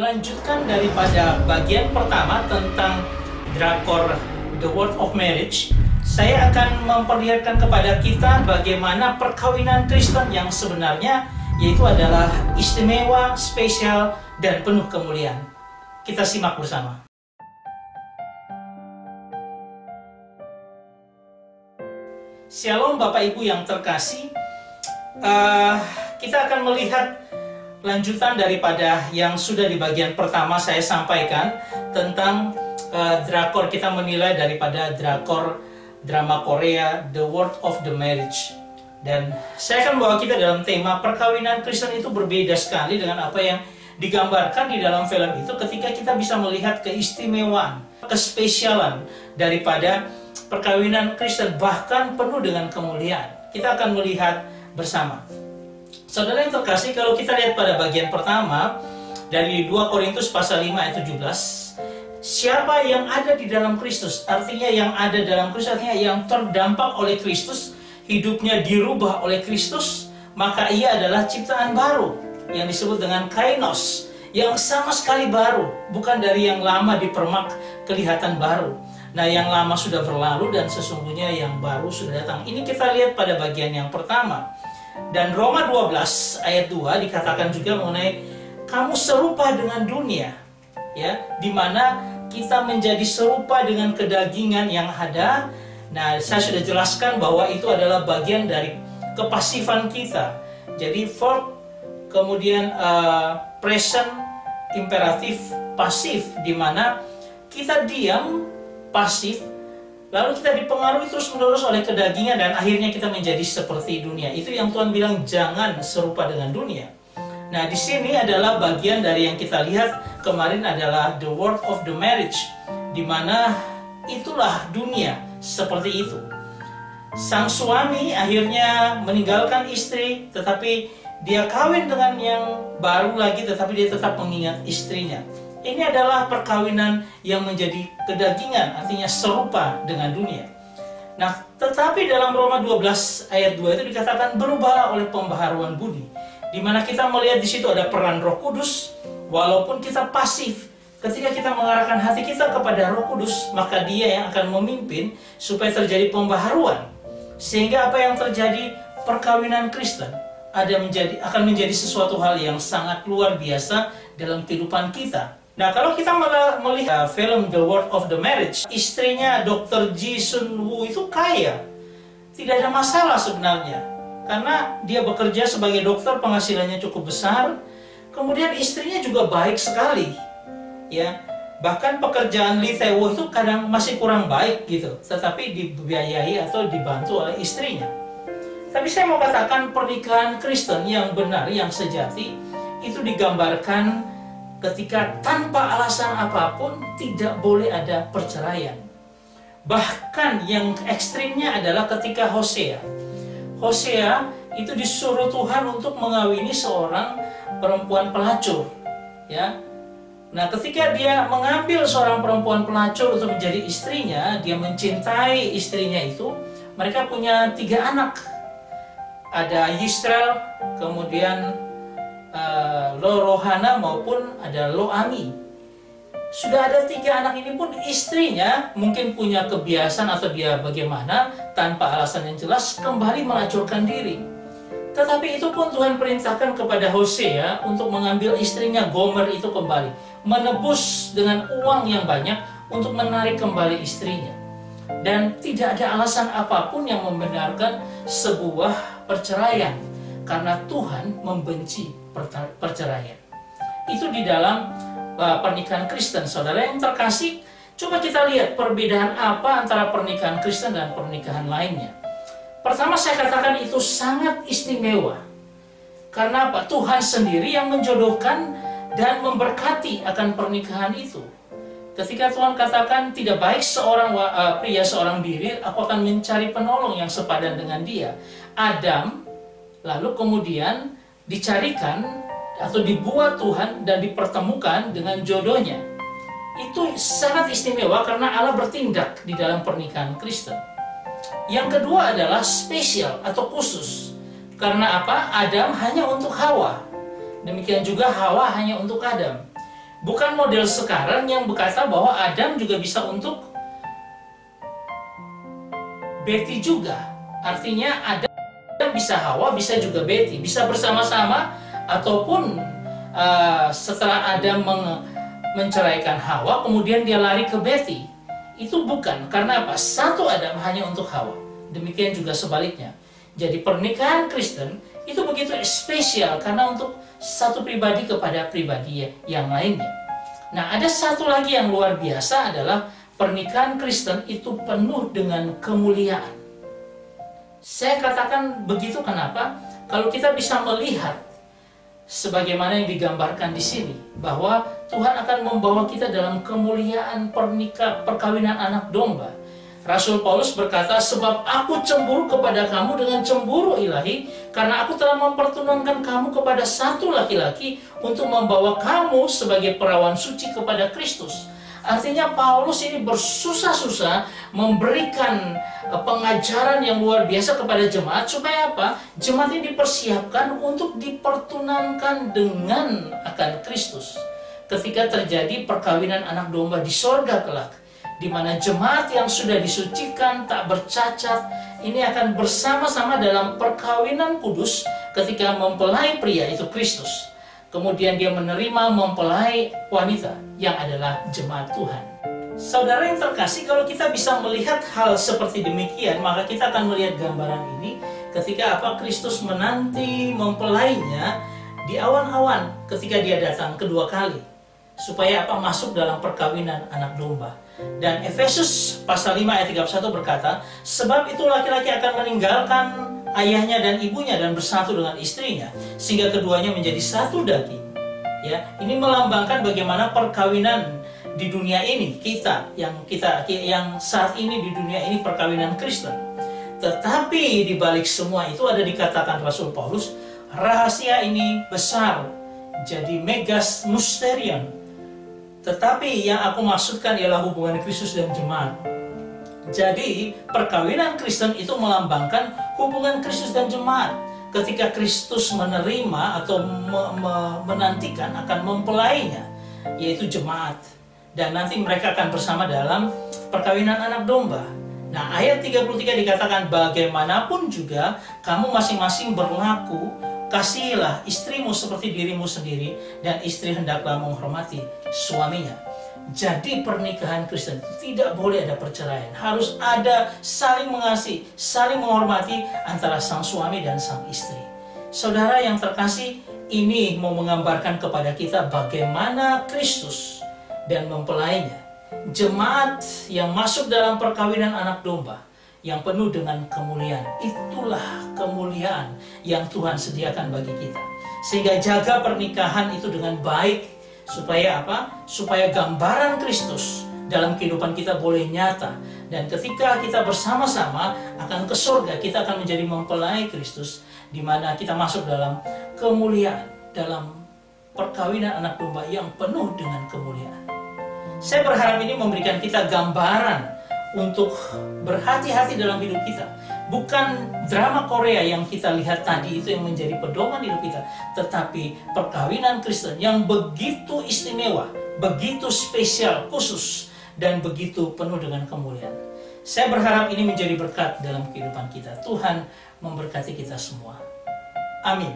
Melanjutkan daripada bagian pertama tentang drakor The World of Marriage, saya akan memperlihatkan kepada kita bagaimana perkawinan Kristen yang sebenarnya, yaitu adalah istimewa, spesial, dan penuh kemuliaan. Kita simak bersama. Shalom Bapak Ibu yang terkasih, kita akan melihat lanjutan daripada yang sudah di bagian pertama saya sampaikan tentang drakor. Kita menilai daripada drakor drama Korea The World of the Marriage. Dan saya akan membawa kita dalam tema perkawinan Kristen itu berbeda sekali dengan apa yang digambarkan di dalam film itu, ketika kita bisa melihat keistimewaan, kespesialan daripada perkawinan Kristen, bahkan penuh dengan kemuliaan. Kita akan melihat bersama. Saudara yang terkasih, kalau kita lihat pada bagian pertama dari 2 Korintus pasal 5 ayat 17, siapa yang ada di dalam Kristus, artinya yang ada dalam Kristus, artinya yang terdampak oleh Kristus, hidupnya dirubah oleh Kristus, maka ia adalah ciptaan baru yang disebut dengan kainos, yang sama sekali baru, bukan dari yang lama dipermak kelihatan baru. Nah, yang lama sudah berlalu dan sesungguhnya yang baru sudah datang. Ini kita lihat pada bagian yang pertama. Dan Roma 12 ayat 2 dikatakan juga mengenai kamu serupa dengan dunia, ya, dimana kita menjadi serupa dengan kedagingan yang ada. Nah, saya sudah jelaskan bahwa itu adalah bagian dari kepasifan kita. Jadi verb, kemudian present, imperatif, pasif, dimana kita diam, pasif, lalu kita dipengaruhi terus-menerus oleh kedagingan dan akhirnya kita menjadi seperti dunia. Itu yang Tuhan bilang, jangan serupa dengan dunia. Nah, di sini adalah bagian dari yang kita lihat kemarin adalah The World of the Marriage, di mana itulah dunia seperti itu. Sang suami akhirnya meninggalkan istri, tetapi dia kawin dengan yang baru lagi, tetapi dia tetap mengingat istrinya. Ini adalah perkawinan yang menjadi kedagingan, artinya serupa dengan dunia. Nah, tetapi dalam Roma 12 ayat 2 itu dikatakan berubahlah oleh pembaharuan budi, di mana kita melihat di situ ada peran Roh Kudus. Walaupun kita pasif, ketika kita mengarahkan hati kita kepada Roh Kudus, maka Dia yang akan memimpin supaya terjadi pembaharuan, sehingga apa yang terjadi, perkawinan Kristen akan menjadi sesuatu hal yang sangat luar biasa dalam kehidupan kita. Nah, kalau kita melihat film The World of the Marriage, istrinya Dr. Ji Sun Woo itu kaya. Tidak ada masalah sebenarnya, karena dia bekerja sebagai dokter, penghasilannya cukup besar. Kemudian istrinya juga baik sekali, ya. Bahkan pekerjaan Lee Tae-woo itu kadang masih kurang baik gitu, tetapi dibiayai atau dibantu oleh istrinya. Tapi saya mau katakan pernikahan Kristen yang benar, yang sejati, itu digambarkan ketika tanpa alasan apapun tidak boleh ada perceraian. Bahkan yang ekstrimnya adalah ketika Hosea itu disuruh Tuhan untuk mengawini seorang perempuan pelacur, ya. Nah, ketika dia mengambil seorang perempuan pelacur untuk menjadi istrinya, dia mencintai istrinya itu. Mereka punya 3 anak. Ada Yisrael, kemudian Lo Rohana, maupun ada Lo Ami. Sudah ada 3 anak ini pun istrinya mungkin punya kebiasaan atau dia bagaimana, tanpa alasan yang jelas kembali melacurkan diri. Tetapi itu pun Tuhan perintahkan kepada Hosea untuk mengambil istrinya Gomer itu kembali, menebus dengan uang yang banyak untuk menarik kembali istrinya. Dan tidak ada alasan apapun yang membenarkan sebuah perceraian, karena Tuhan membenci perceraian. Itu di dalam pernikahan Kristen. Saudara yang terkasih, coba kita lihat perbedaan apa antara pernikahan Kristen dan pernikahan lainnya. Pertama, saya katakan itu sangat istimewa. Karena apa? Tuhan sendiri yang menjodohkan dan memberkati akan pernikahan itu. Ketika Tuhan katakan tidak baik seorang pria seorang diri, aku akan mencari penolong yang sepadan dengan dia. Adam, lalu kemudian dicarikan atau dibuat Tuhan dan dipertemukan dengan jodohnya. Itu sangat istimewa karena Allah bertindak di dalam pernikahan Kristen. Yang kedua adalah spesial atau khusus. Karena apa? Adam hanya untuk Hawa. Demikian juga Hawa hanya untuk Adam. Bukan model sekarang yang berkata bahwa Adam juga bisa untuk Betty juga. Artinya Adam bisa Hawa, bisa juga Betty, bisa bersama-sama, ataupun setelah Adam menceraikan Hawa, kemudian dia lari ke Betty. Itu bukan, karena apa? Satu Adam hanya untuk Hawa. Demikian juga sebaliknya. Jadi pernikahan Kristen itu begitu spesial karena untuk satu pribadi kepada pribadi yang lainnya. Nah, ada satu lagi yang luar biasa adalah pernikahan Kristen itu penuh dengan kemuliaan. Saya katakan begitu kenapa? Kalau kita bisa melihat sebagaimana yang digambarkan di sini, bahwa Tuhan akan membawa kita dalam kemuliaan perkawinan anak domba. Rasul Paulus berkata, sebab aku cemburu kepada kamu dengan cemburu ilahi, karena aku telah mempertunangkan kamu kepada satu laki-laki untuk membawa kamu sebagai perawan suci kepada Kristus. Artinya Paulus ini bersusah-susah memberikan pengajaran yang luar biasa kepada jemaat, supaya apa? Jemaat ini dipersiapkan untuk dipertunangkan dengan akan Kristus ketika terjadi perkawinan anak domba di sorga kelak, di mana jemaat yang sudah disucikan, tak bercacat, ini akan bersama-sama dalam perkawinan kudus ketika mempelai pria, itu Kristus. Kemudian dia menerima mempelai wanita yang adalah jemaat Tuhan. Saudara yang terkasih, kalau kita bisa melihat hal seperti demikian, maka kita akan melihat gambaran ini ketika Kristus menanti mempelainya di awan-awan ketika dia datang kedua kali, supaya masuk dalam perkawinan anak domba. Dan Efesus pasal 5 ayat 31 berkata, sebab itu laki-laki akan meninggalkan ayahnya dan ibunya dan bersatu dengan istrinya, sehingga keduanya menjadi satu daging. Ya, ini melambangkan bagaimana perkawinan di dunia ini, yang saat ini di dunia ini perkawinan Kristen. Tetapi di balik semua itu ada dikatakan Rasul Paulus, rahasia ini besar, jadi megas mysterion. Tetapi yang aku maksudkan ialah hubungan Kristus dan jemaat. Jadi perkawinan Kristen itu melambangkan hubungan Kristus dan jemaat. Ketika Kristus menerima atau menantikan akan mempelainya, yaitu jemaat. Dan nanti mereka akan bersama dalam perkawinan anak domba. Nah, ayat 33 dikatakan, bagaimanapun juga kamu masing-masing berlaku, kasihilah istrimu seperti dirimu sendiri, dan istri hendaklah menghormati suaminya. Jadi pernikahan Kristen tidak boleh ada perceraian. Harus ada saling mengasihi, saling menghormati antara sang suami dan sang istri. Saudara yang terkasih, ini mau menggambarkan kepada kita bagaimana Kristus dan mempelainya, jemaat yang masuk dalam perkawinan anak domba, yang penuh dengan kemuliaan. Itulah kemuliaan yang Tuhan sediakan bagi kita. Sehingga jaga pernikahan itu dengan baik. Supaya Supaya gambaran Kristus dalam kehidupan kita boleh nyata. Dan ketika kita bersama-sama akan ke surga, kita akan menjadi mempelai Kristus, di mana kita masuk dalam kemuliaan, dalam perkawinan anak domba yang penuh dengan kemuliaan. Saya berharap ini memberikan kita gambaran untuk berhati-hati dalam hidup kita. Bukan drama Korea yang kita lihat tadi itu yang menjadi pedoman hidup kita, tetapi perkawinan Kristen yang begitu istimewa, begitu spesial, khusus, dan begitu penuh dengan kemuliaan. Saya berharap ini menjadi berkat dalam kehidupan kita. Tuhan memberkati kita semua. Amin.